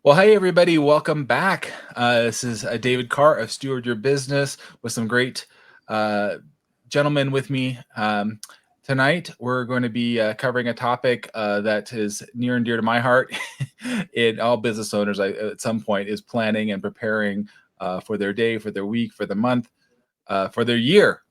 Well, hey, everybody. Welcome back. This is David Carr of Steward Your Business with some great gentlemen with me. Tonight, we're going to be covering a topic that is near and dear to my heart. In all business owners, at some point, is planning and preparing for their day, for their week, for the month, for their year.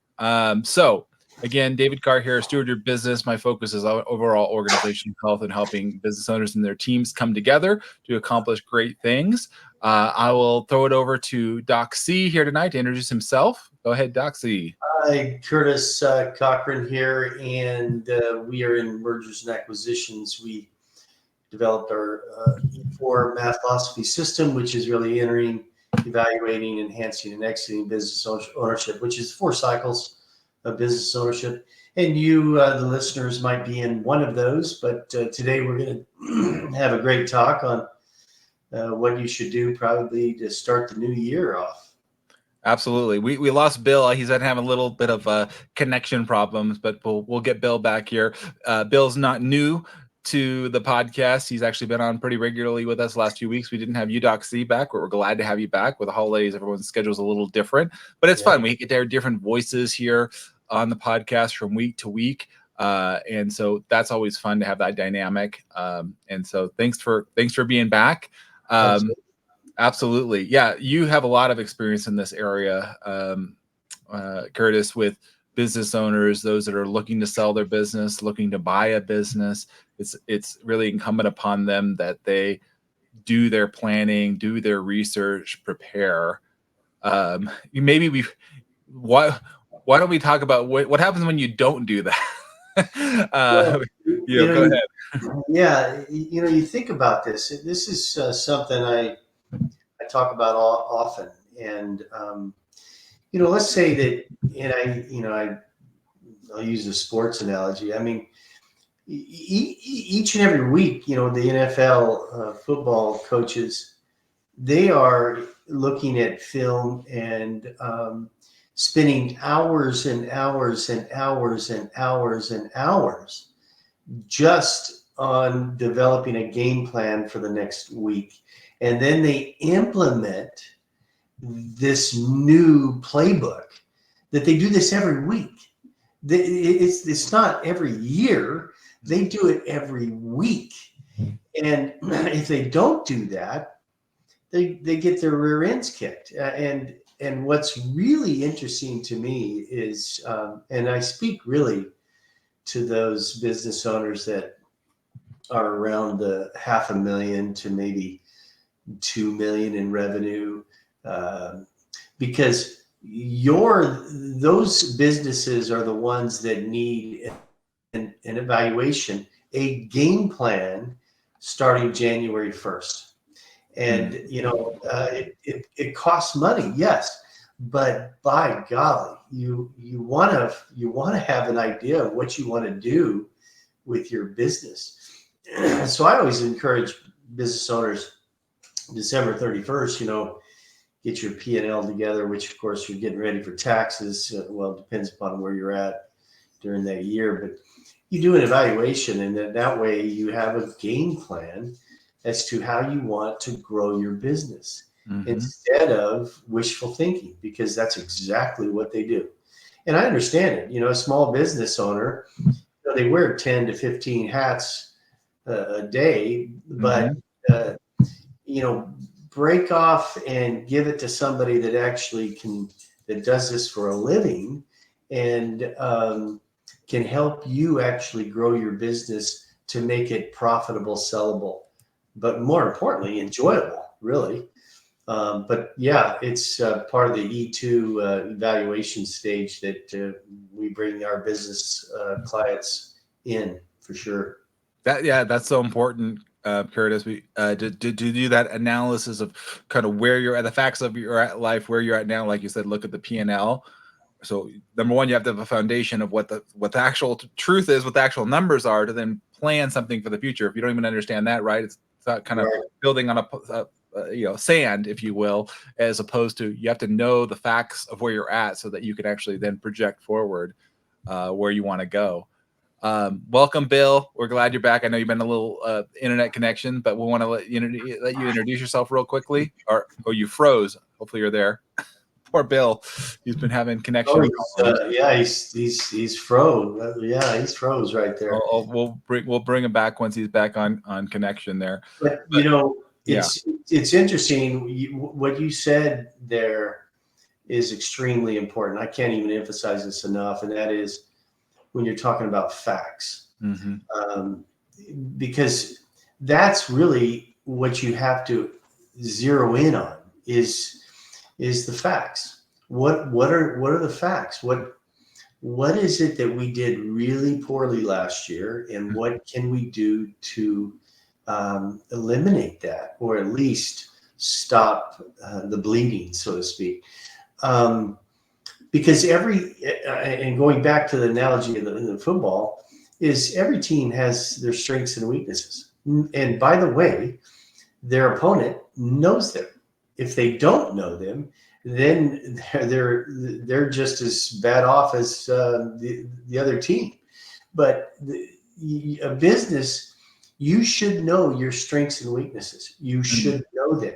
Again, David Carr here, Steward Your Business. My focus is on overall organizational health and helping business owners and their teams come together to accomplish great things. I will throw it over to Doc C here tonight to introduce himself. Go ahead, Doc C. Hi, Curtis Cochran here, and we are in mergers and acquisitions. We developed our E4 math philosophy system, which is really entering, evaluating, enhancing, and exiting business ownership, which is 4 cycles of business ownership. And you, the listeners, might be in one of those, but today we're going to have a great talk on what you should do probably to start the new year off. Absolutely. We lost Bill. He's having a little bit of connection problems, but we'll get Bill back here. Bill's not new to the podcast. He's actually been on pretty regularly with us the last few weeks. We didn't have you, Doc C, back, but we're glad to have you back. With the holidays, everyone's schedule's a little different, but it's fun. We get to hear different voices here on the podcast from week to week. And so that's always fun to have that dynamic. And so thanks for being back. Absolutely. Yeah. You have a lot of experience in this area, Curtis, with business owners, those that are looking to sell their business, looking to buy a business. It's really incumbent upon them that they do their planning, do their research, prepare. Why don't we talk about what happens when you don't do that? Go ahead. Yeah. You think about this. This is something I talk about often. And, let's say that, I'll use a sports analogy. I mean, each and every week, the NFL football coaches, they are looking at film and spending hours and hours and hours and hours and hours just on developing a game plan for the next week. And then they implement this new playbook that they do this every week. It's not every year. They do it every week. And if they don't do that, they get their rear ends kicked. And what's really interesting to me is, and I speak really to those business owners that are around the $500,000 to maybe $2 million in revenue, because those businesses are the ones that need an evaluation, a game plan starting January 1st. And it costs money, yes, but by golly, you want to have an idea of what you want to do with your business. So I always encourage business owners, December 31st, get your P&L together, which of course you're getting ready for taxes. Well, it depends upon where you're at during that year, but you do an evaluation, and then that way you have a game plan as to how you want to grow your business instead of wishful thinking, because that's exactly what they do. And I understand it. A small business owner, they wear 10 to 15 hats a day, but break off and give it to somebody that actually that does this for a living and can help you actually grow your business to make it profitable, sellable, but more importantly, enjoyable, really. But yeah, it's part of the E2 evaluation stage that we bring our business clients in, for sure. That's so important, Curtis. We to do that analysis of kind of where you're at, the facts of your life, where you're at now. Like you said, look at the P&L. So number one, you have to have a foundation of what the actual truth is, what the actual numbers are, to then plan something for the future. If you don't even understand that, right, it's not kind of building on a sand, if you will, as opposed to you have to know the facts of where you're at so that you can actually then project forward where you want to go. Welcome, Bill. We're glad you're back. I know you've been a little internet connection, but we want to let you introduce yourself real quickly. Or you froze. Hopefully you're there. Poor Bill. He's been having connection. He's froze. Yeah, he's froze right there. We'll bring him back once he's back on connection there. But it's interesting. What you said there is extremely important. I can't even emphasize this enough, and that is when you're talking about facts, because that's really what you have to zero in on is the facts. What are the facts? What is it that we did really poorly last year, and what can we do to eliminate that, or at least stop the bleeding, so to speak? Because and going back to the analogy of the football, is every team has their strengths and weaknesses. And by the way, their opponent knows them. If they don't know them, then they're just as bad off as the other team. But a business, you should know your strengths and weaknesses. You should know them.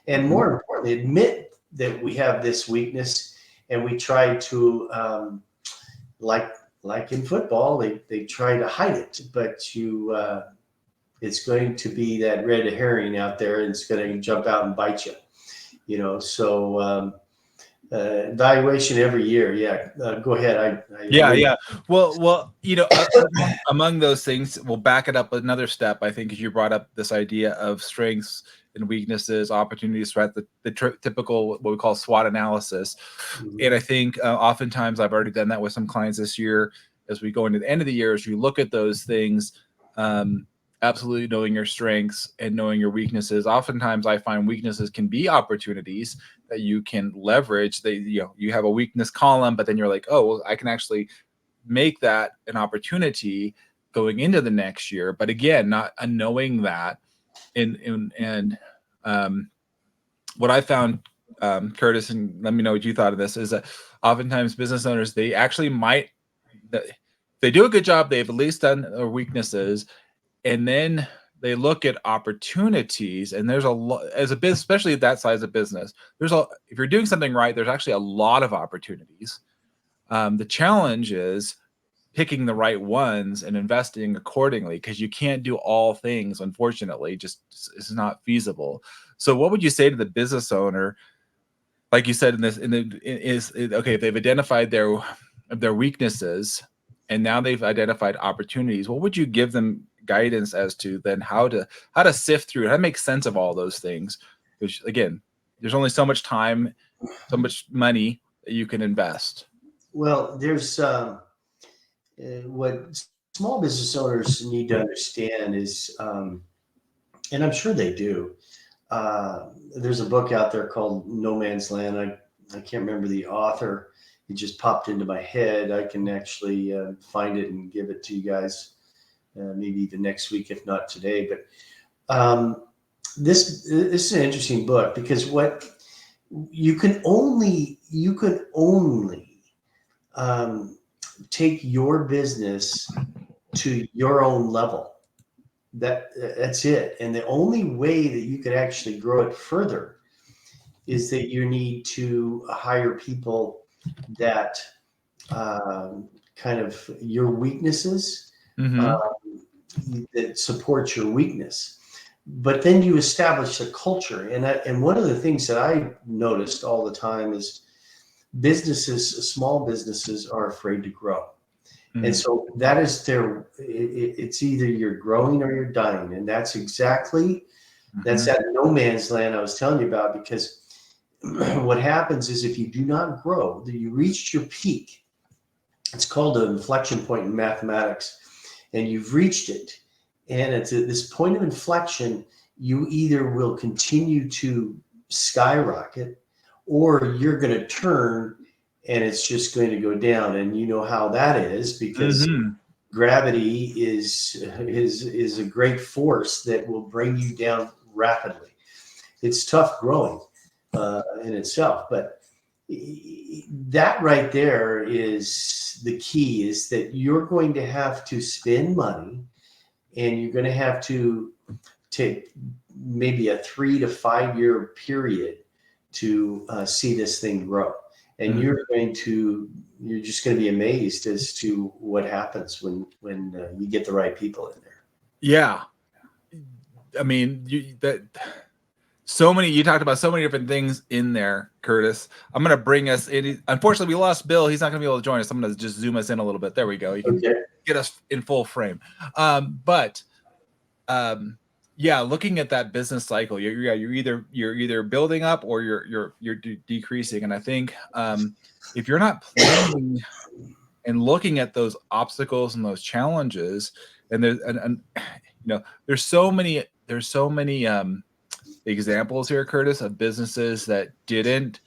And more importantly, admit that we have this weakness, and we try to, like in football, they try to hide it, but it's going to be that red herring out there, and it's going to jump out and bite you. So evaluation every year. Go ahead. Yeah. Well, among those things, we'll back it up another step. I think, as you brought up this idea of strengths and weaknesses, opportunities, threat, the typical what we call SWOT analysis. And I think oftentimes I've already done that with some clients this year. As we go into the end of the year, as you look at those things, absolutely knowing your strengths and knowing your weaknesses. Oftentimes I find weaknesses can be opportunities that you can leverage. You have a weakness column, but then you're like, oh, well, I can actually make that an opportunity going into the next year. But again, not knowing that. And what I found, Curtis, and let me know what you thought of this, is that oftentimes business owners, they actually they do a good job. They've at least done their weaknesses, and then they look at opportunities. And there's a lot, as a business, especially at that size of business, if you're doing something right, there's actually a lot of opportunities. The challenge is picking the right ones and investing accordingly, because you can't do all things, unfortunately. Just it's not feasible. So what would you say to the business owner, like you said, if they've identified their weaknesses and now they've identified opportunities, what would you give them guidance as to then how to sift through, how to make sense of all those things? Because again, there's only so much time, so much money that you can invest. Well, there's what small business owners need to understand is, and I'm sure they do, there's a book out there called No Man's Land. I can't remember the author. It just popped into my head. I can actually find it and give it to you guys maybe the next week, if not today. But this is an interesting book, because what you can only take your business to your own level. That's it. And the only way that you could actually grow it further is that you need to hire people that kind of your weaknesses, that support your weakness. But then you establish a culture. And one of the things that I noticed all the time is small businesses are afraid to grow. And so that is it's either you're growing or you're dying. And that's that's that no man's land I was telling you about, because what happens is, if you do not grow, you reached your peak. It's called an inflection point in mathematics, and you've reached it. And it's at this point of inflection, you either will continue to skyrocket, or you're going to turn and it's just going to go down. And you know how that is, because gravity is a great force that will bring you down rapidly. It's tough growing in itself, but that right there is the key, is that you're going to have to spend money, and you're going to have to take maybe a 3 to 5 year period to see this thing grow. And you're just going to be amazed as to what happens when you get the right people in there. Yeah. I mean, you talked about so many different things in there, Curtis. I'm going to bring us in. Unfortunately, we lost Bill. He's not going to be able to join us. I'm going to just zoom us in a little bit. There we go. You can get us in full frame. Yeah, looking at that business cycle, you're either building up or you're decreasing. And I think if you're not planning and looking at those obstacles and those challenges, and there's so many examples here, Curtis, of businesses that didn't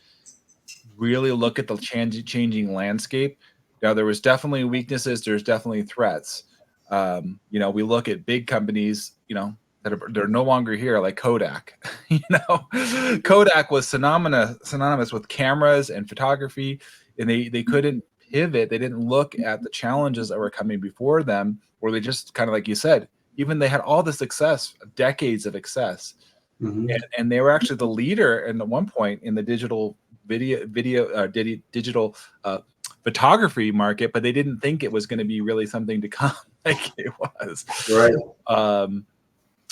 really look at the changing landscape. Now, there was definitely weaknesses. There's definitely threats. We look at big companies, they're no longer here, like Kodak. Kodak was synonymous with cameras and photography, and they couldn't pivot. They didn't look at the challenges that were coming before them, or they just kind of, like you said, even they had all the success, decades of success. Mm-hmm. And they were actually the leader at one point in the digital digital photography market, but they didn't think it was going to be really something to come like it was. Right.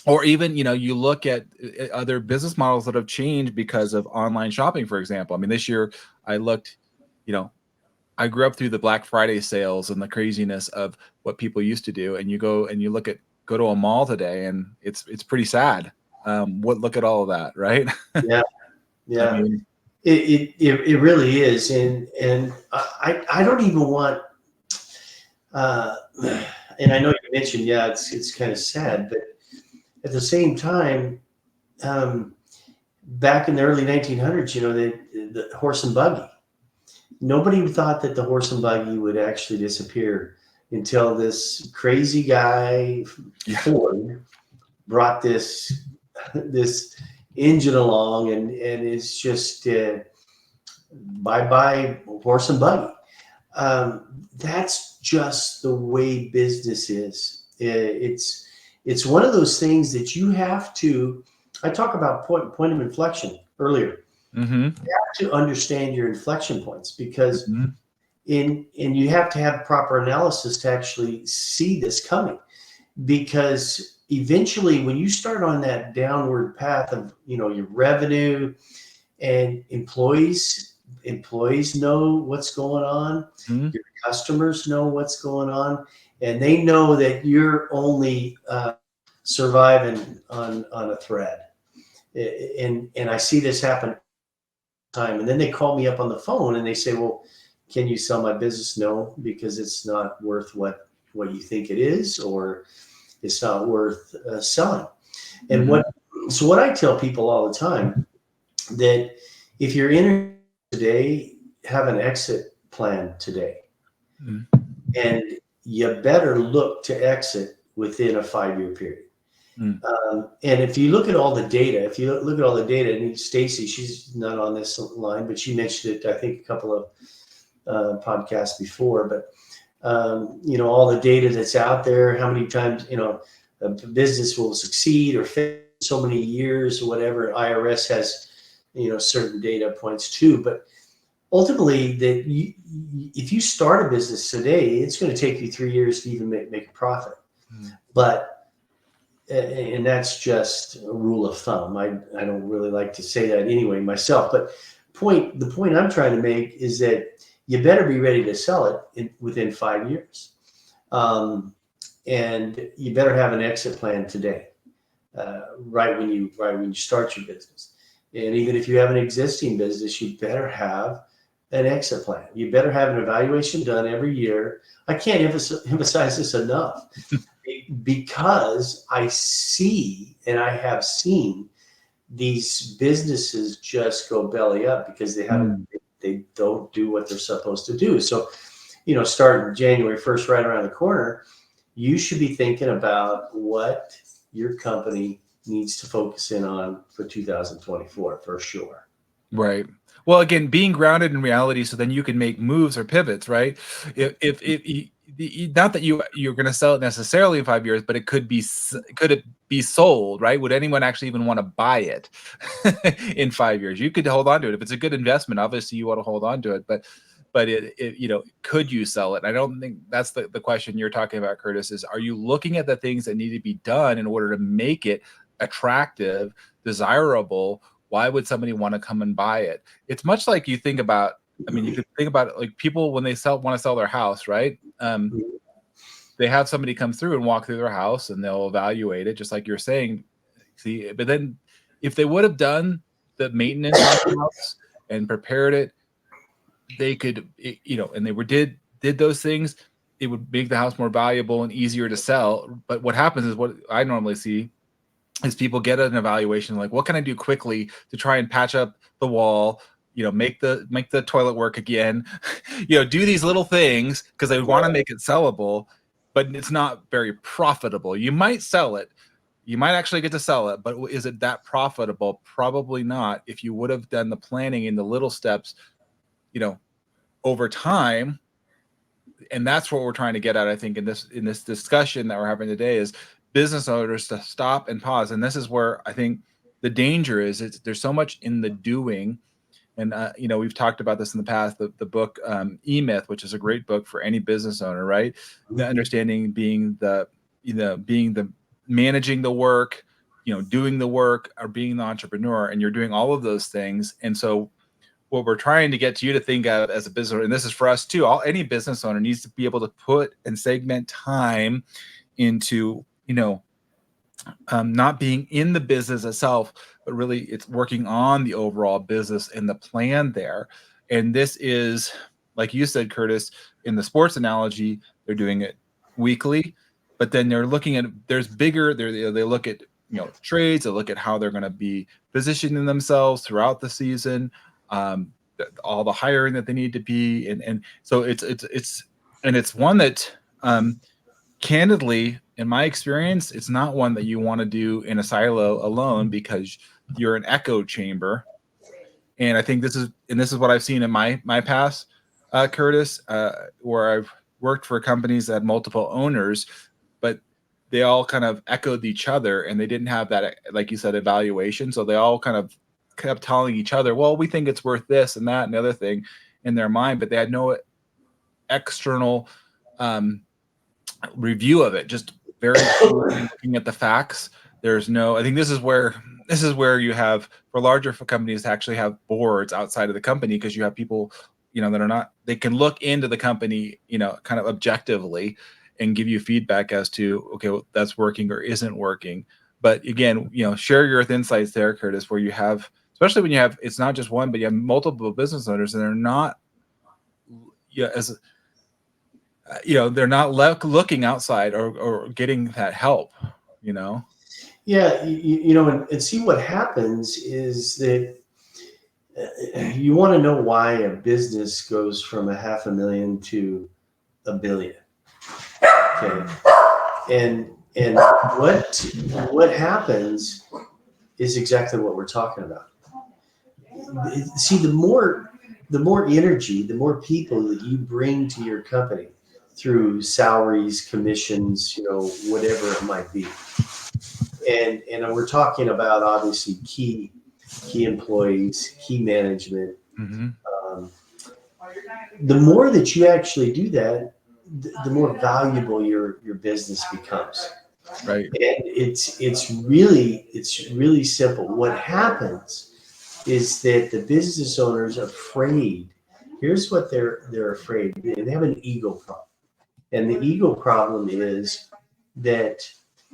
Or even, you look at other business models that have changed because of online shopping, for example. I mean, this year I looked, I grew up through the Black Friday sales and the craziness of what people used to do. And you go and you go to a mall today, and it's pretty sad. Look at all of that, right? Yeah. I mean, it really is. And I don't even want, and I know you mentioned, it's kind of sad, but at the same time, back in the early 1900s, the horse and buggy, nobody thought that the horse and buggy would actually disappear until this crazy guy, Ford, brought this engine along, and it's just bye horse and buggy. That's just the way business is. It's one of those things that you have to. I talk about point of inflection earlier. Mm-hmm. You have to understand your inflection points, because and you have to have proper analysis to actually see this coming, because eventually when you start on that downward path of your revenue, and employees know what's going on, your customers know what's going on, and they know that you're only surviving on a thread. And I see this happen time, and then they call me up on the phone and they say, well, can you sell my business? No, because it's not worth what you think it is, or it's not worth selling. And what I tell people all the time, that if you're in today, have an exit plan today. And you better look to exit within a 5-year period. And if you look at all the data, and Stacy, she's not on this line, but she mentioned it, I think, a couple of podcasts before, but all the data that's out there, how many times, a business will succeed or fail so many years or whatever. IRS has, certain data points too, but ultimately if you start a business today, it's going to take you 3 years to even make a profit. And that's just a rule of thumb. I don't really like to say that anyway myself, but the point I'm trying to make is that you better be ready to sell it within 5 years. And you better have an exit plan today, right when you start your business. And even if you have an existing business, you better have an exit plan. You better have an evaluation done every year. I can't emphasize this enough, because I see, and I have seen, these businesses just go belly up because they don't do what they're supposed to do. So, starting January 1st, right around the corner, you should be thinking about what your company needs to focus in on for 2024, for sure. Right. Well, again, being grounded in reality, so then you can make moves or pivots, right? Not that you're going to sell it necessarily in 5 years, but could it be sold, right? Would anyone actually even want to buy it in 5 years? You could hold on to it if it's a good investment. Obviously, you want to hold on to it, but could you sell it? I don't think that's the question you're talking about, Curtis. Is, are you looking at the things that need to be done in order to make it attractive, desirable? Why would somebody want to come and buy it? It's much like you think about, you could think about it like people when they want to sell their house, right? They have somebody come through and walk through their house and they'll evaluate it, just like you're saying. See, but then if they would have done the maintenance on the house and prepared it, they could, and did those things, it would make the house more valuable and easier to sell. But what happens is, what I normally see is people get an evaluation like, what can I do quickly to try and patch up the wall, make the toilet work again, do these little things because they want to make it sellable, but it's not very profitable. You might sell it. You might actually get to sell it, but is it that profitable? Probably not. If you would have done the planning in the little steps, over time. And that's what we're trying to get at, I think, in this discussion that we're having today, is business owners to stop and pause. And this is where I think the danger is. There's so much in the doing. And, we've talked about this in the past, the book E-Myth, which is a great book for any business owner, right? The understanding being the managing the work, doing the work, or being the entrepreneur, and you're doing all of those things. And so what we're trying to get you to think of as a business owner, and this is for us too, any business owner needs to be able to put and segment time into, not being in the business itself, but really it's working on the overall business and the plan there. And this is, like you said, Curtis, in the sports analogy, they're doing it weekly, but then they're looking at, they look at, trades, they look at how they're going to be positioning themselves throughout the season, all the hiring that they need to be. And so it's one that, candidly, in my experience, it's not one that you want to do in a silo alone, because you're an echo chamber. And I think this is what I've seen in my past, Curtis, where I've worked for companies that had multiple owners, but they all kind of echoed each other, and they didn't have that, like you said, evaluation. So they all kind of kept telling each other, well, we think it's worth this and that and the other thing in their mind, but they had no external review of it, just very looking at the facts. There's no, I think this is where you have, for larger companies, to actually have boards outside of the company, because you have people, that are not, they can look into the company, kind of objectively and give you feedback as to, okay, well, that's working or isn't working. But again, share your insights there, Curtis, where you have, especially when you have, it's not just one, but you have multiple business owners, and they're not, they're not looking outside or getting that help, Yeah, and see what happens is that you want to know why a business goes from $500,000 to $1 billion. Okay, and what happens is exactly what we're talking about. See, the more energy, the more people that you bring to your company through salaries, commissions, whatever it might be. And we're talking about obviously key employees, key management. Mm-hmm. The more that you actually do that, the more valuable your business becomes. Right. And it's really simple. What happens is that the business owners are afraid. Here's what they're afraid. They have an ego problem. And the ego problem is that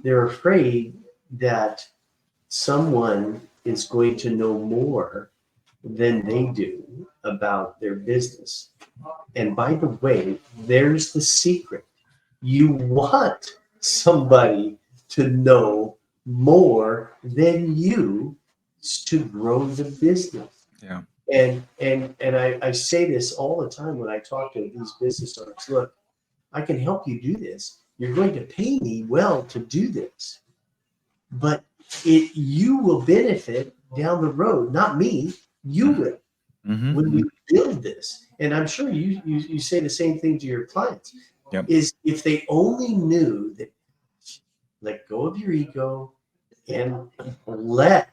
they're afraid that someone is going to know more than they do about their business. And by the way, there's the secret. You want somebody to know more than you to grow the business. Yeah. And I say this all the time when I talk to these business owners. Look, I can help you do this. You're going to pay me well to do this, but you will benefit down the road, not me. You will. Mm-hmm. When we build this, and I'm sure you say the same thing to your clients, Yep. is if they only knew that, let go of your ego and let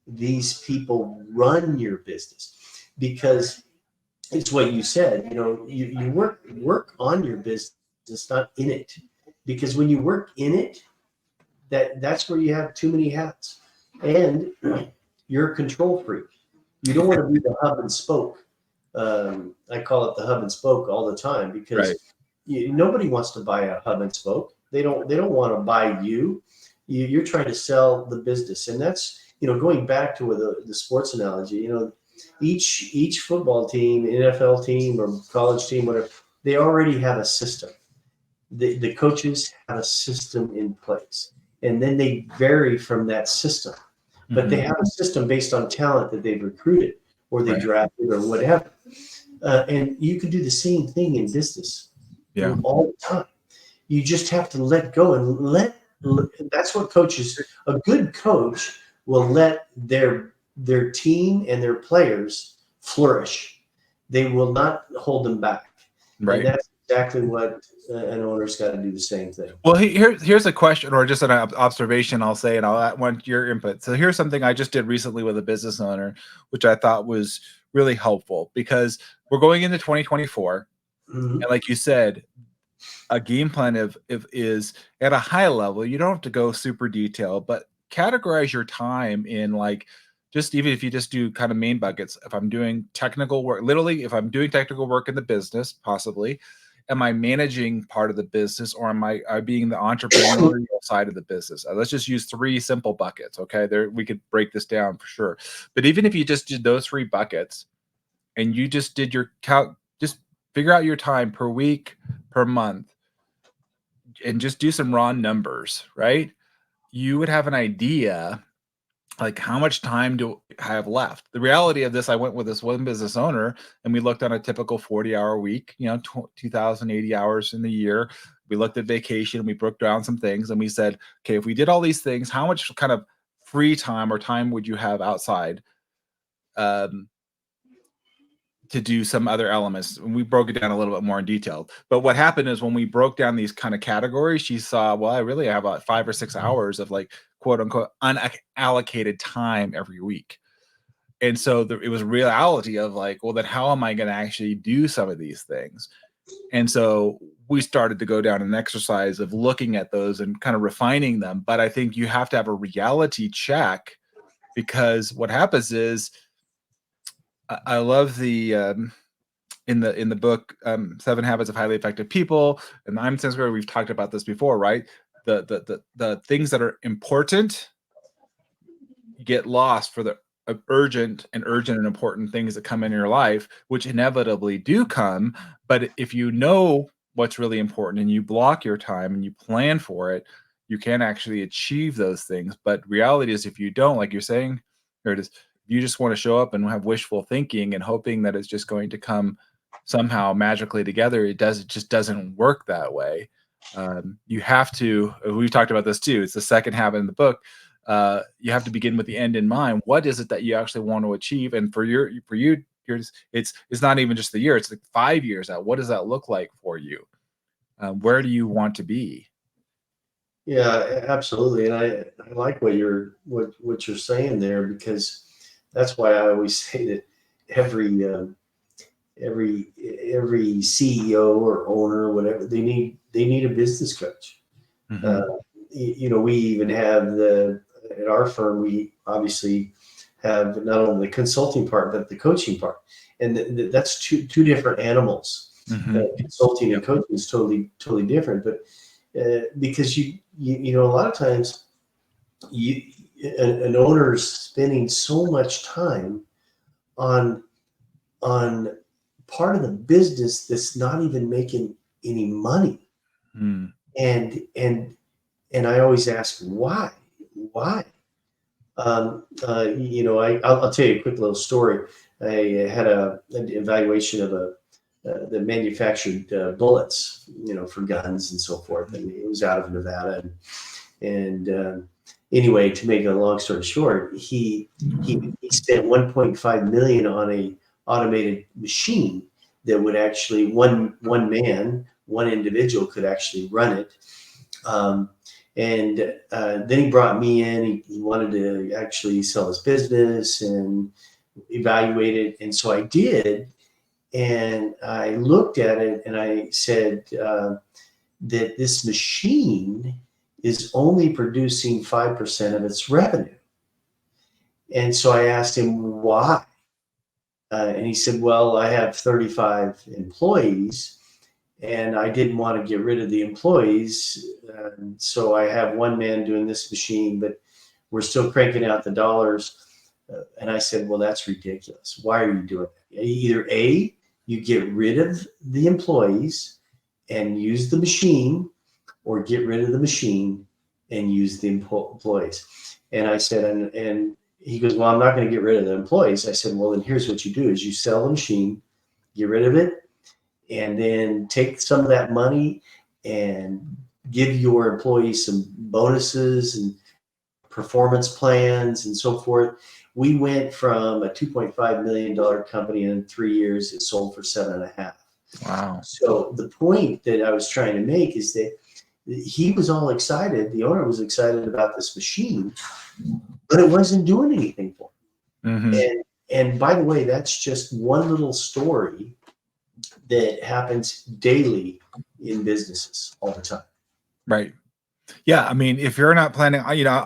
these people run your business, because it's what you said. You work on your business, not in it, because when you work in it, that's where you have too many hats, and you're a control freak. You don't want to be the hub and spoke. I call it the hub and spoke all the time, because nobody wants to buy a hub and spoke. They don't want to buy you. You're trying to sell the business, and that's going back to the sports analogy. Each football team, NFL team, or college team, whatever, they already have a system. The coaches have a system in place, and then they vary from that system. But they have a system based on talent that they've recruited or they drafted or whatever. And you can do the same thing in business all the time. You just have to let go and let that's what coaches, a good coach will let their team and their players flourish. They will not hold them back. Right. And that's exactly what an owner's got to do, the same thing. Well, here's a question, or just an observation I'll say, and I'll want your input. So here's something I just did recently with a business owner, which I thought was really helpful, because we're going into 2024. And like you said, a game plan is at a high level. You don't have to go super detailed, but categorize your time in, like, just even if you just do kind of main buckets. If I'm doing technical work, literally, if I'm doing technical work in the business, possibly, am I managing part of the business, or am I being the entrepreneurial side of the business? Let's just use 3 simple buckets. Okay. We could break this down for sure. But even if you just did those 3 buckets and you just did your just figure out your time per week, per month, and just do some raw numbers, right? You would have an idea, like, how much time do I have left? The reality of this, I went with this one business owner and we looked on a typical 40-hour week, 2,080 hours in the year. We looked at vacation, we broke down some things, and we said, okay, if we did all these things, how much kind of free time or time would you have outside to do some other elements? And we broke it down a little bit more in detail. But what happened is, when we broke down these kind of categories, she saw, well, I really have about 5 or 6 hours of, like, quote unquote unallocated time every week. And so it was reality of, like, well, then how am I going to actually do some of these things? And so we started to go down an exercise of looking at those and kind of refining them. But I think you have to have a reality check, because what happens is, I love the in the book 7 Habits of Highly Effective People, and I'm Sensor, we've talked about this before, right? The things that are important get lost for the urgent and important things that come in your life, which inevitably do come. But if you know what's really important and you block your time and you plan for it, you can actually achieve those things. But reality is, if you don't, like you're saying, Curtis, you just want to show up and have wishful thinking and hoping that it's just going to come somehow magically together. It just doesn't work that way. You have to, we've talked about this too, it's the second habit in the book. You have to begin with the end in mind. What is it that you actually want to achieve? And for you, it's not even just the year, it's like 5 years out. What does that look like for you? Where do you want to be? Yeah, absolutely. And I like what you're saying there, because that's why I always say that every CEO or owner or whatever, they need a business coach. We even have at our firm, we obviously have not only the consulting part, but the coaching part. And that's two different animals. Consulting and coaching is totally different. But because you a lot of times an owner's spending so much time on part of the business that's not even making any money. And I always ask why. I'll tell you a quick little story. I had an evaluation of that manufactured bullets, for guns and so forth, and it was out of Nevada, and anyway, to make a long story short, he spent 1.5 million on a automated machine that would actually one individual could actually run it. And then he brought me in. He wanted to actually sell his business and evaluate it. And so I did. And I looked at it and I said that this machine is only producing 5% of its revenue. And so I asked him why. And he said, well, I have 35 employees and I didn't want to get rid of the employees. So I have one man doing this machine, but we're still cranking out the dollars. And I said, well, that's ridiculous. Why are you doing that? Either A, you get rid of the employees and use the machine, or get rid of the machine and use the employees. And I said, and he goes, well, I'm not going to get rid of the employees. I said, well, then here's what you do is you sell the machine, get rid of it, and then take some of that money and give your employees some bonuses and performance plans and so forth. We went from a $2.5 million company, and in 3 years it sold for 7.5. Wow. So the point that I was trying to make is that he was all excited. The owner was excited about this machine, but it wasn't doing anything for him. Mm-hmm. And by the way, that's just one little story that happens daily in businesses all the time. Right. Yeah. I mean, if you're not planning,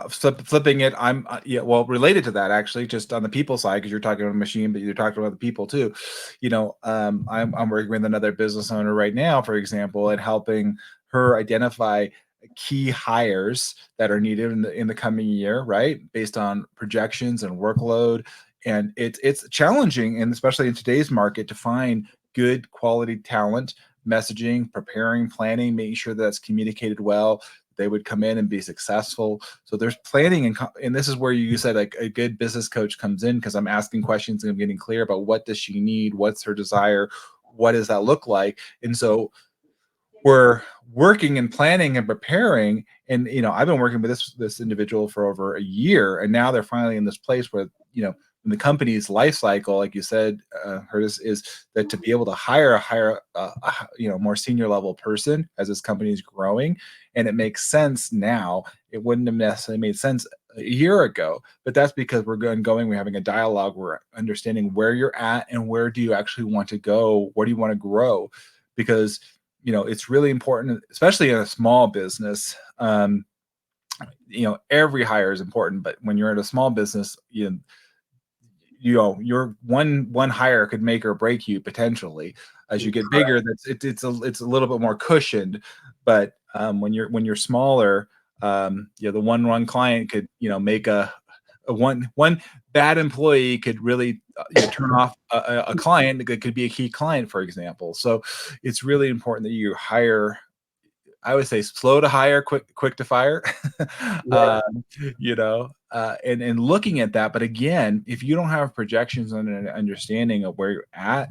flipping it, related to that, actually, just on the people side, because you're talking about a machine, but you're talking about the people too. I'm working with another business owner right now, for example, and helping her identify key hires that are needed in the coming year, right? Based on projections and workload. And it's challenging, and especially in today's market, to find good quality talent, messaging, preparing, planning, making sure that's communicated well. They would come in and be successful. So there's planning, and this is where you said like a good business coach comes in, because I'm asking questions and I'm getting clear about what does she need, what's her desire, what does that look like. And so we're working and planning and preparing. And I've been working with this individual for over a year, and now they're finally in this place where in the company's life cycle, like you said, Curtis, is that to be able to hire a more senior level person as this company is growing. And it makes sense now. It wouldn't have necessarily made sense a year ago, but that's because we're we're having a dialogue. We're understanding where you're at and where do you actually want to go? Where do you want to grow? Because, it's really important, especially in a small business. Every hire is important, but when you're in a small business, your one hire could make or break you potentially. As you get bigger, it's a little bit more cushioned. But when you're smaller, the one client could make a one bad employee could really turn off a client that could be a key client, for example. So it's really important that you hire. I would say slow to hire, quick to fire. Yeah. And looking at that. But again, if you don't have projections and an understanding of where you're at,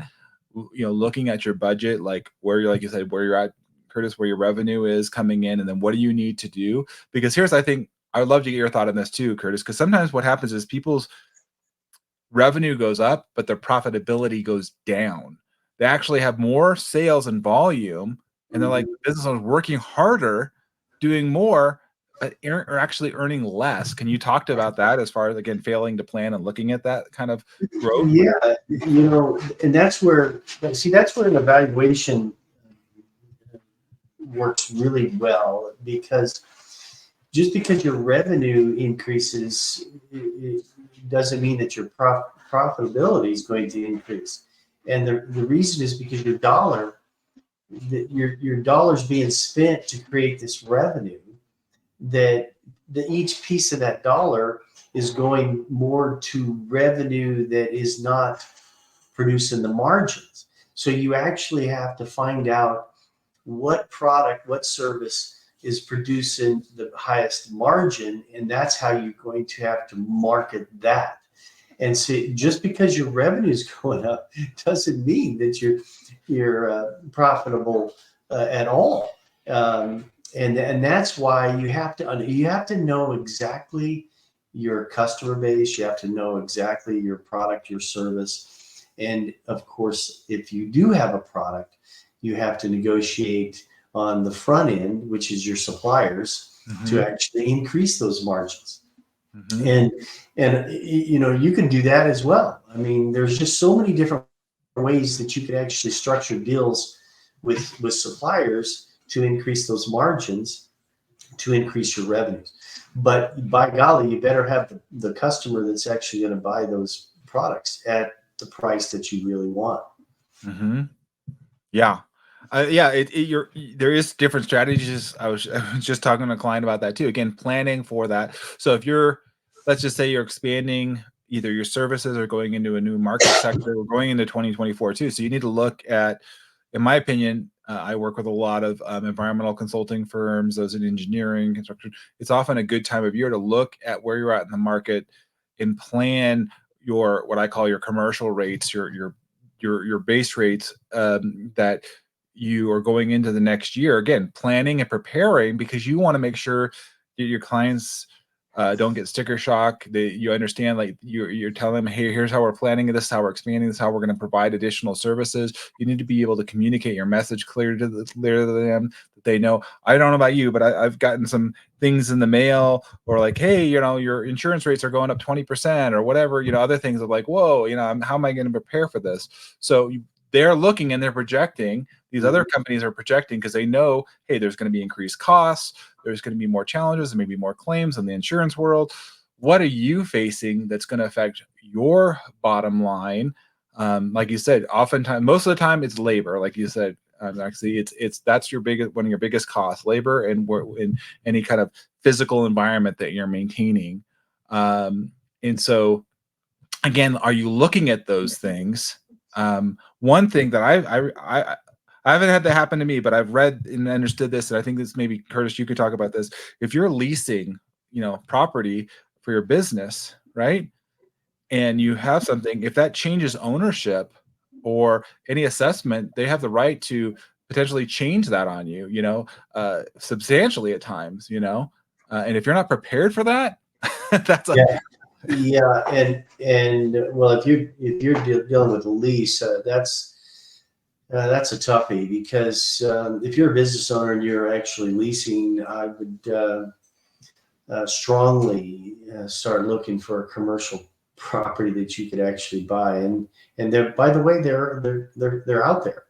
looking at your budget, like you said, where you're at, Curtis, where your revenue is coming in, and then what do you need to do? Because I think I would love to get your thought on this too, Curtis, because sometimes what happens is people's revenue goes up, but their profitability goes down. They actually have more sales and volume, and they're like, the business owners working harder, doing more, but are actually earning less. Can you talk about that as far as, again, failing to plan and looking at that kind of growth? Yeah, and that's where an evaluation works really well, because just because your revenue increases, it doesn't mean that your profitability is going to increase. And the reason is because your dollar's being spent to create this revenue, that each piece of that dollar is going more to revenue that is not producing the margins. So you actually have to find out what product, what service is producing the highest margin, and that's how you're going to have to market that. And so just because your revenue is going up doesn't mean that you're profitable at all. And that's why you have to know exactly your customer base. You have to know exactly your product, your service. And of course, if you do have a product, you have to negotiate on the front end, which is your suppliers, to actually increase those margins. And you can do that as well. I mean, there's just so many different ways that you could actually structure deals with suppliers to increase those margins, to increase your revenues. But by golly, you better have the customer that's actually going to buy those products at the price that you really want. Yeah. There is different strategies. I was just talking to a client about that too. Again, planning for that. So if let's just say you're expanding either your services or going into a new market sector, or going into 2024 too. So you need to look at, in my opinion, I work with a lot of environmental consulting firms, those in engineering, construction. It's often a good time of year to look at where you're at in the market and plan what I call your commercial rates, your base rates that you are going into the next year. Again, planning and preparing, because you want to make sure that your clients don't get sticker shock. That you understand, like you're telling them, hey, here's how we're planning this, how we're expanding this, how we're going to provide additional services. You need to be able to communicate your message clear to them, that they know. I don't know about you, but I've gotten some things in the mail, or like, hey, your insurance rates are going up 20% or whatever, other things of like, whoa, how am I going to prepare for this? So they're looking and they're projecting. These other companies are projecting because they know, hey, there's going to be increased costs. There's going to be more challenges and maybe more claims in the insurance world. What are you facing that's going to affect your bottom line? Like you said, oftentimes, most of the time, it's labor. Like you said, actually, that's one of your biggest costs, labor, and in any kind of physical environment that you're maintaining. And so, again, are you looking at those things? One thing that I haven't had that happen to me, but I've read and understood this, and I think this, maybe Curtis, you could talk about this. If you're leasing, property for your business, right, and you have something, if that changes ownership or any assessment, they have the right to potentially change that on you, substantially at times, and if you're not prepared for that, that's Yeah, and well, if you're dealing with a lease, that's a toughie, because if you're a business owner and you're actually leasing, I would strongly start looking for a commercial property that you could actually buy. And they're, by the way, they're out there.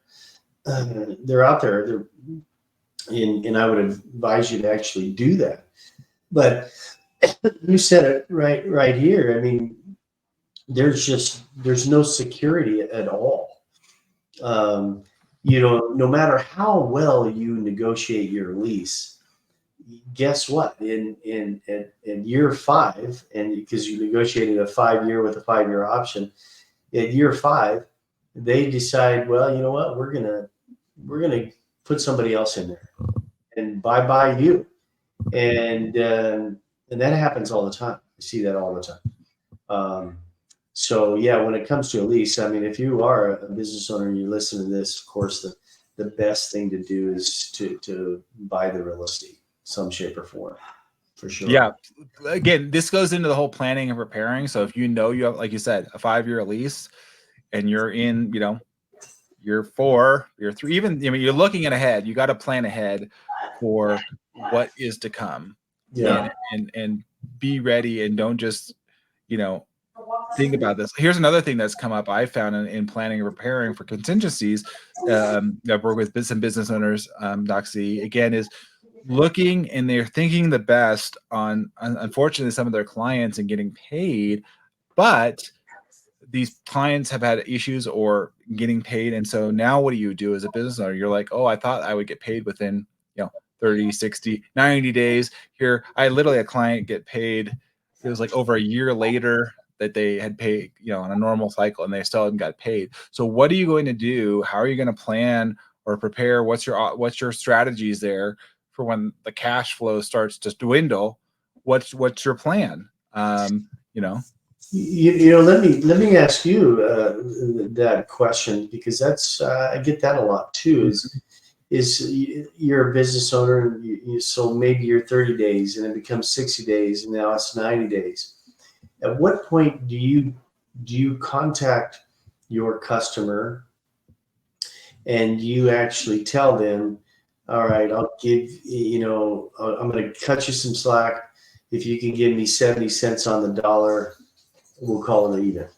They're out there. And I would advise you to actually do that. But you said it right here. I mean, there's no security at all. No matter how well you negotiate your lease, guess what? In year 5, and because you negotiated a 5-year with a 5-year option, at year 5, they decide, well, you know what, we're gonna put somebody else in there, and bye you, and that happens all the time. I see that all the time. So yeah, when it comes to a lease, I mean, if you are a business owner and you listen to this, of course, the best thing to do is to buy the real estate, some shape or form, for sure. Yeah. Again, this goes into the whole planning and preparing. So if you have, like you said, a 5-year lease, and you're in, year 4, year 3, even, you're looking ahead. You got to plan ahead for what is to come. Yeah. And be ready, and don't just, think about this. Here's another thing that's come up I found in planning and preparing for contingencies. I've worked with some business owners, Doxy, again, is looking, and they're thinking the best on unfortunately some of their clients and getting paid, but these clients have had issues or getting paid. And so now what do you do as a business owner? You're like, oh, I thought I would get paid within 30, 60, 90 days. Here, I literally had a client get paid. It was like over a year later that they had paid, on a normal cycle, and they still hadn't got paid. So what are you going to do? How are you going to plan or prepare? What's your strategies there for when the cash flow starts to dwindle? What's your plan? Let me ask you that question, because that's I get that a lot too. you're a business owner, and so maybe you're 30 days and it becomes 60 days and now it's 90 days. At what point do you contact your customer and you actually tell them, all right, I'll give, I'm going to cut you some slack. If you can give me 70 cents on the dollar, we'll call it even,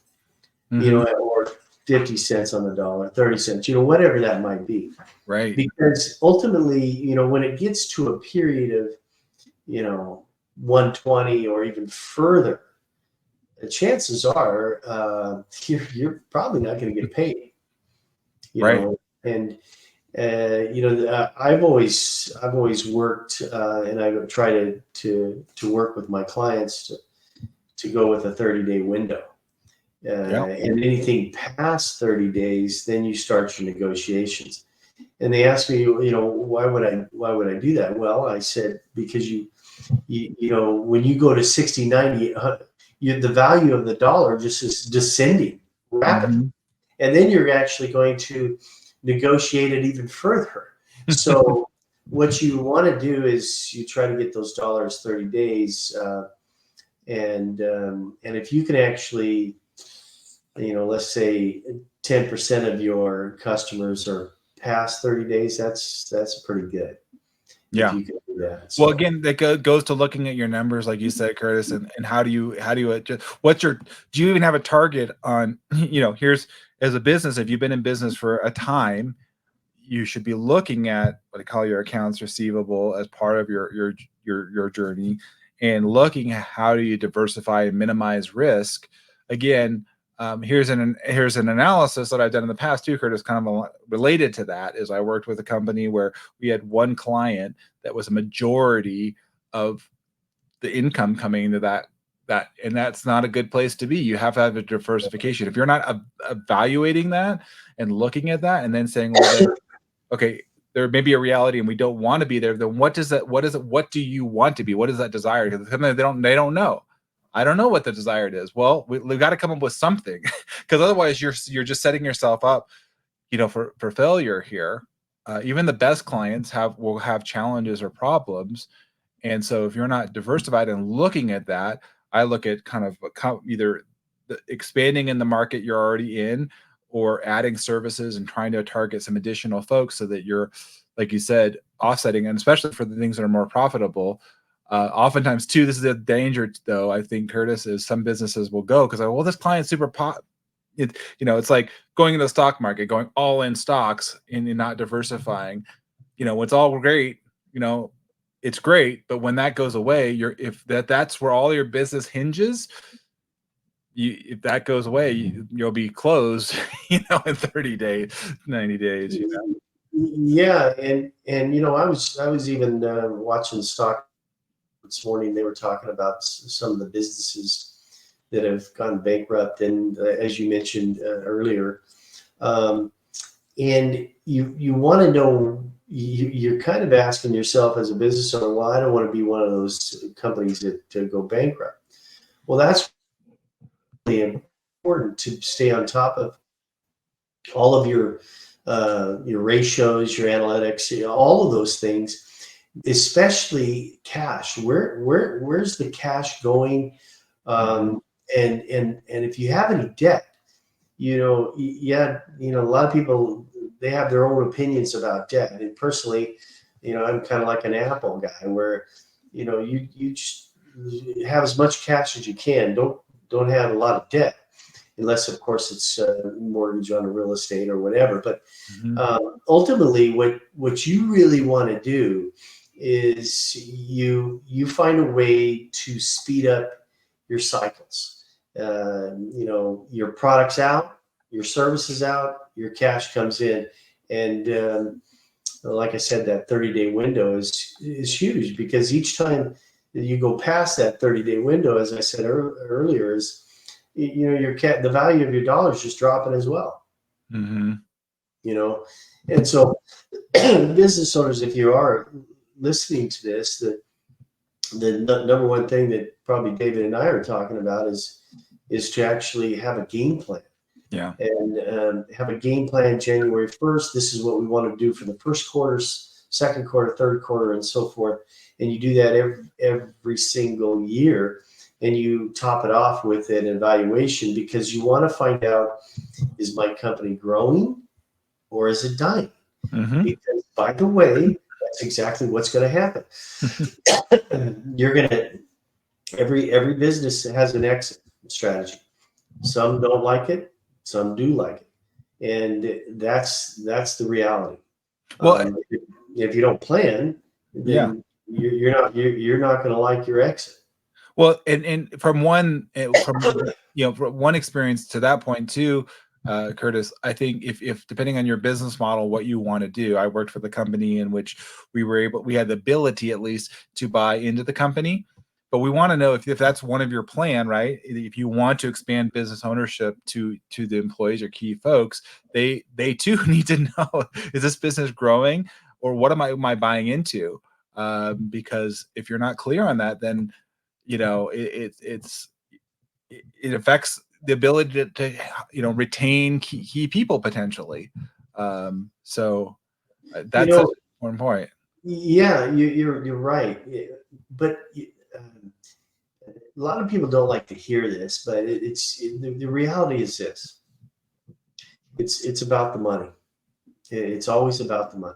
or 50 cents on the dollar, 30 cents, whatever that might be. Right. Because ultimately, when it gets to a period of, 120 or even further, the chances are you're probably not going to get paid, Right. And I've always worked, and I try to work with my clients to go with a 30-day window. And anything past 30 days, then you start your negotiations. And they asked me, why would I do that? Well, I said, because you when you go to 60, 90, the value of the dollar just is descending rapidly. And then you're actually going to negotiate it even further. So what you want to do is you try to get those dollars 30 days. And if you can actually, let's say 10% of your customers are past 30 days, that's pretty good. Yeah. If you can do that. So, well, again, that goes to looking at your numbers, like you said, Curtis, and how do you adjust? Do you even have a target on, here's, as a business, if you've been in business for a time, you should be looking at what I call your accounts receivable as part of your journey, and looking at how do you diversify and minimize risk. Again, here's an analysis that I've done in the past too, Curtis, kind of related to that. Is I worked with a company where we had one client that was a majority of the income coming into that, and that's not a good place to be. You have to have a diversification. If you're not evaluating that and looking at that and then saying, well, then, okay, there may be a reality and we don't want to be there, then what do you want to be? What is that desire? Because they don't know. I don't know what the desired is. Well, we've got to come up with something, because otherwise you're just setting yourself up, for failure here. Even the best clients will have challenges or problems. And so if you're not diversified and looking at that, I look at kind of either expanding in the market you're already in, or adding services and trying to target some additional folks so that you're, like you said, offsetting, and especially for the things that are more profitable. Oftentimes too, this is a danger though, I think, Curtis, is some businesses will go because, well, this client's super it's like going into the stock market, going all in stocks and not diversifying. It's all great, it's great, but when that goes away, that's where all your business hinges. If that goes away, you'll be closed, in 30 days, 90 days. Yeah, and I was even watching stock this morning. They were talking about some of the businesses that have gone bankrupt, and as you mentioned earlier, and you want to know. You're kind of asking yourself as a business owner, well, I don't want to be one of those companies that go bankrupt. Well, that's really important to stay on top of all of your ratios, your analytics, all of those things, especially cash. Where's the cash going? And if you have any debt, a lot of people, they have their own opinions about debt. And personally, I'm kind of like an Apple guy where, you just have as much cash as you can. Don't have a lot of debt, unless of course it's mortgage on a real estate or whatever. But ultimately, what you really want to do is you find a way to speed up your cycles. Your product's out, your service is out, your cash comes in, and like I said, that 30-day window is huge, because each time that you go past that 30-day window, as I said earlier, is the value of your dollar is just dropping as well. And so business owners, if you are listening to this, the number one thing that probably David and I are talking about is to actually have a game plan. Yeah. and have a game plan January 1st. This is what we want to do for the first quarter, second quarter, third quarter, and so forth. And you do that every single year, and you top it off with an evaluation, because you want to find out, is my company growing or is it dying? Mm-hmm. Because, by the way, that's exactly what's going to happen. Every business has an exit strategy. Some don't like it, some do like it, and that's the reality. Well, If you don't plan, yeah. then you're not going to like your exit. Well, and from one from one experience to that point too, Curtis, I think if depending on your business model, what you want to do, I worked for the company in which we had the ability at least to buy into the company, but we want to know if that's one of your plan, right? If you want to expand business ownership to the employees or key folks, they too need to know, is this business growing, or what am I buying into? Because if you're not clear on that, then it affects the ability to retain key people potentially. So that's such an important point. Yeah, you're right. But a lot of people don't like to hear this, but the reality is this: it's about the money. It's always about the money.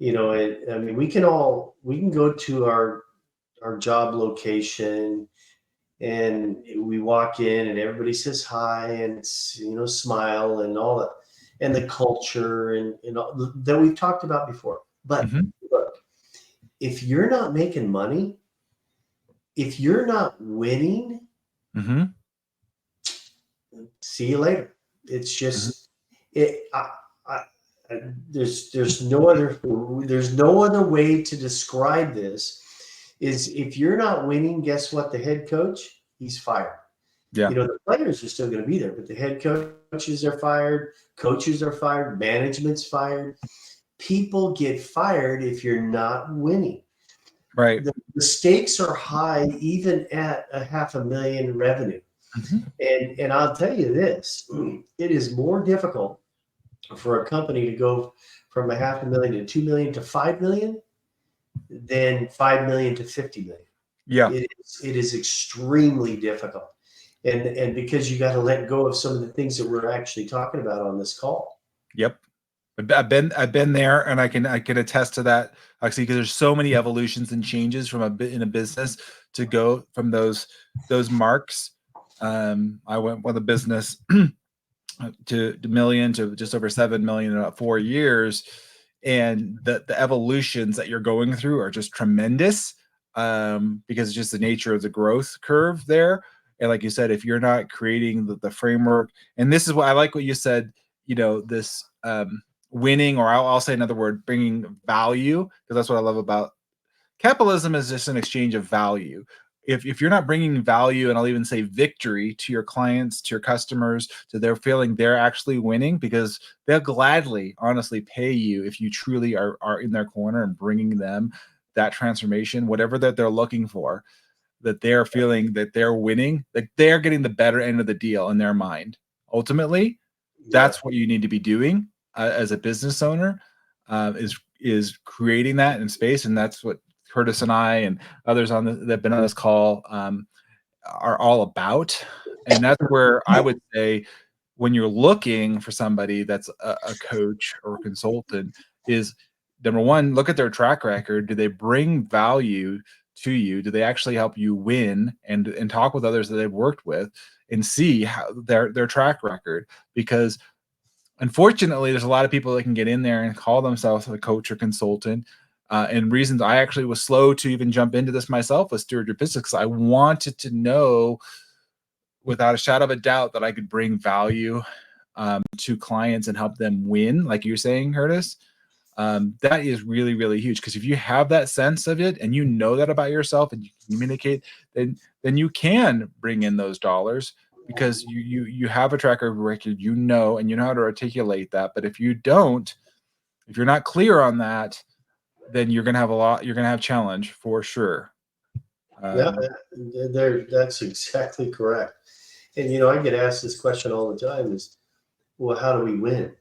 I mean, we can go to our job location, and we walk in and everybody says hi, and it's, smile and all that, and the culture and all that we've talked about before. But look, if you're not making money, if you're not winning, see you later. It's just there's no other way to describe this. Is if you're not winning, guess what? The head coach, he's fired. Yeah. The players are still going to be there, but the head coaches are fired, coaches are fired, management's fired. People get fired if you're not winning. Right. The stakes are high, even at $500,000 revenue. And I'll tell you this: it is more difficult for a company to go from $500,000 to $2 million to $5 million than $5 million to $50 million. Yeah. It is extremely difficult. And because you got to let go of some of the things that we're actually talking about on this call. Yep. I've been there, and I can attest to that, actually, because there's so many evolutions and changes from in a business to go from those marks. I went with a business to million to just over 7 million in about 4 years, and the evolutions that you're going through are just tremendous, because it's just the nature of the growth curve there. And like you said, if you're not creating the framework, and this is what I like what you said, this winning, or I'll say another word, bringing value, because that's what I love about capitalism, is just an exchange of value. If you're not bringing value, and I'll even say victory, to your clients, to your customers, to their feeling they're actually winning, because they'll gladly, honestly pay you if you truly are in their corner and bringing them that transformation, whatever that they're looking for, that they're feeling that they're winning, that they're getting the better end of the deal in their mind. Ultimately, that's what you need to be doing as a business owner, is creating that in space. And that's what Curtis and I and others that have been on this call are all about. And that's where I would say, when you're looking for somebody that's a coach or a consultant, is number one, look at their track record. Do they bring value to you? Do they actually help you win? And talk with others that they've worked with and see how their track record. Because unfortunately, there's a lot of people that can get in there and call themselves a coach or consultant. And reasons I actually was slow to even jump into this myself with Steward Your Business, because I wanted to know without a shadow of a doubt that I could bring value to clients and help them win, like you're saying, Curtis. That is really, really huge, because if you have that sense of it and you know that about yourself and you communicate, then you can bring in those dollars, because you have a track record, and you know how to articulate that. But if you don't, if you're not clear on that, then you're going to have challenge for sure. That's exactly correct. And I get asked this question all the time: is well, how do we win?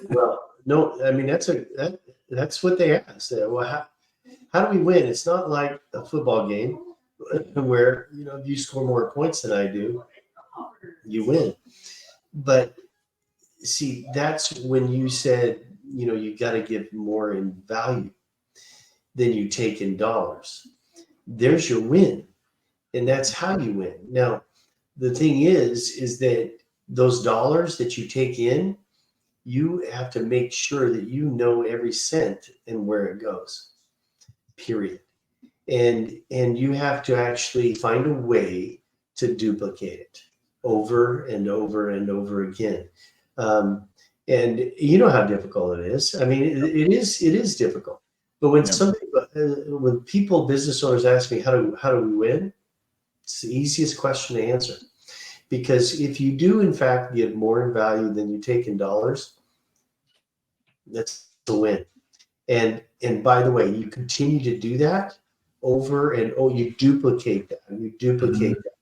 Well, no, I mean, that's what they ask. Well, how do we win? It's not like a football game where, if you score more points than I do, you win. But see, that's when you said, you got to give more in value than you take in dollars. There's your win. And that's how you win. Now, the thing is that those dollars that you take in, you have to make sure that you know every cent and where it goes, period. And you have to actually find a way to duplicate it over and over and over again. And you know how difficult it is. I mean, it is difficult. But when when business owners ask me, how do we win? It's the easiest question to answer. Because if you do, in fact, give more in value than you take in dollars, that's the win. And by the way, you continue to do that over and you duplicate that. And you duplicate that.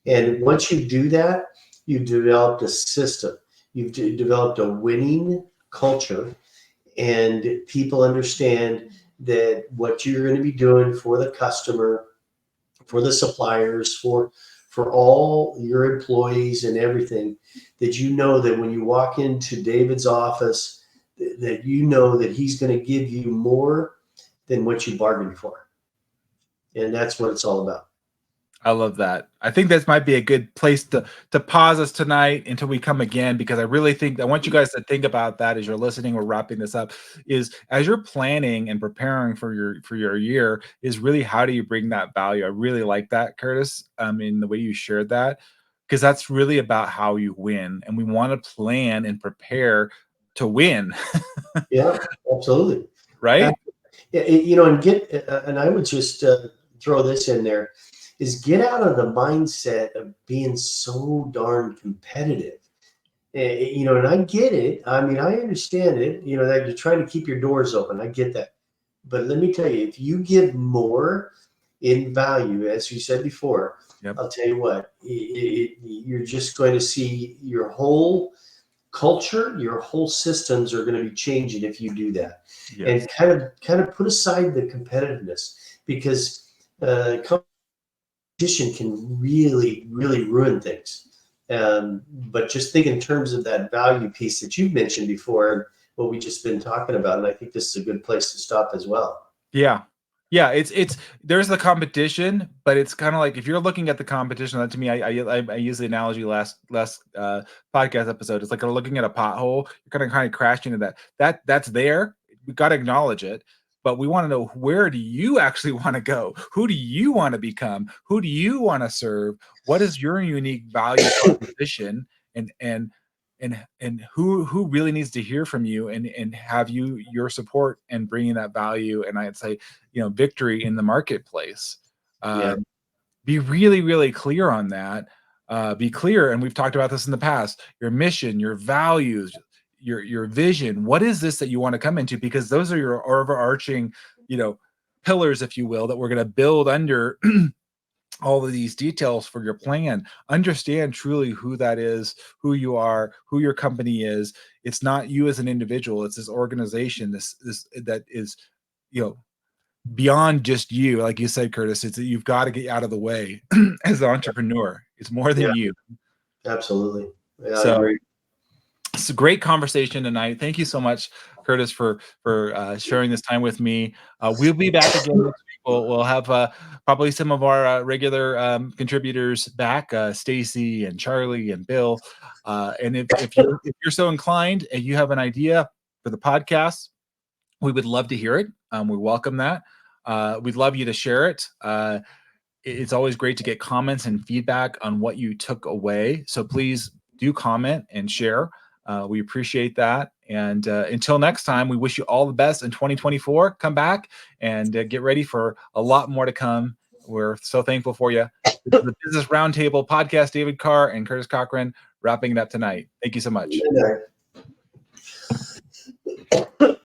And once you do that, you've developed a system. You've developed a winning culture, and people understand that what you're going to be doing for the customer, for the suppliers, for all your employees and everything, that that when you walk into David's office, that that he's going to give you more than what you bargained for. And that's what it's all about. I love that. I think this might be a good place to pause us tonight until we come again, because I really think I want you guys to think about that as you're listening. We're wrapping this up. Is as you're planning and preparing for your year, is really how do you bring that value? I really like that, Curtis. In the way you shared that, because that's really about how you win, and we want to plan and prepare to win. Yeah, absolutely. Right. Yeah, and I would just throw this in there. Is get out of the mindset of being so darn competitive. And I get it. I mean, I understand it, that you're trying to keep your doors open. I get that. But let me tell you, if you give more in value, as you said before, I'll tell you what, you're just going to see your whole culture, your whole systems are going to be changing if you do that. Yes. And kind of put aside the competitiveness, because competition can really, really ruin things. But just think in terms of that value piece that you've mentioned before, and what we just been talking about. And I think this is a good place to stop as well. Yeah. Yeah. It's there's the competition, but it's kind of like, if you're looking at the competition, that to me, I use the analogy last podcast episode. It's like looking at a pothole. You're going to kind of crash into that's there. We got to acknowledge it. But we want to know, where do you actually want to go? Who do you want to become? Who do you want to serve? What is your unique value proposition? And who really needs to hear from you and have your support and bringing that value, and I'd say, victory in the marketplace. Be really, really clear on that. Be clear, and we've talked about this in the past, your mission, your values, your vision. What is this that you want to come into? Because those are your overarching, pillars, if you will, that we're going to build under all of these details for your plan. Understand truly who that is, who you are, who your company is. It's not you as an individual. It's this organization, this that is, beyond just you. Like you said, Curtis, it's that you've got to get out of the way as an entrepreneur. It's more than you. Absolutely. Yeah, so, I agree. It's a great conversation tonight. Thank you so much, Curtis, for sharing this time with me. We'll be back again next week. We'll have probably some of our regular contributors back, Stacy and Charlie and Bill. And if you're so inclined and you have an idea for the podcast, we would love to hear it. We welcome that. We'd love you to share it. It's always great to get comments and feedback on what you took away. So please do comment and share. We appreciate that. And until next time, we wish you all the best in 2024. Come back and get ready for a lot more to come. We're so thankful for you. This is the Business Roundtable Podcast. David Carr and Curtis Cochran wrapping it up tonight. Thank you so much.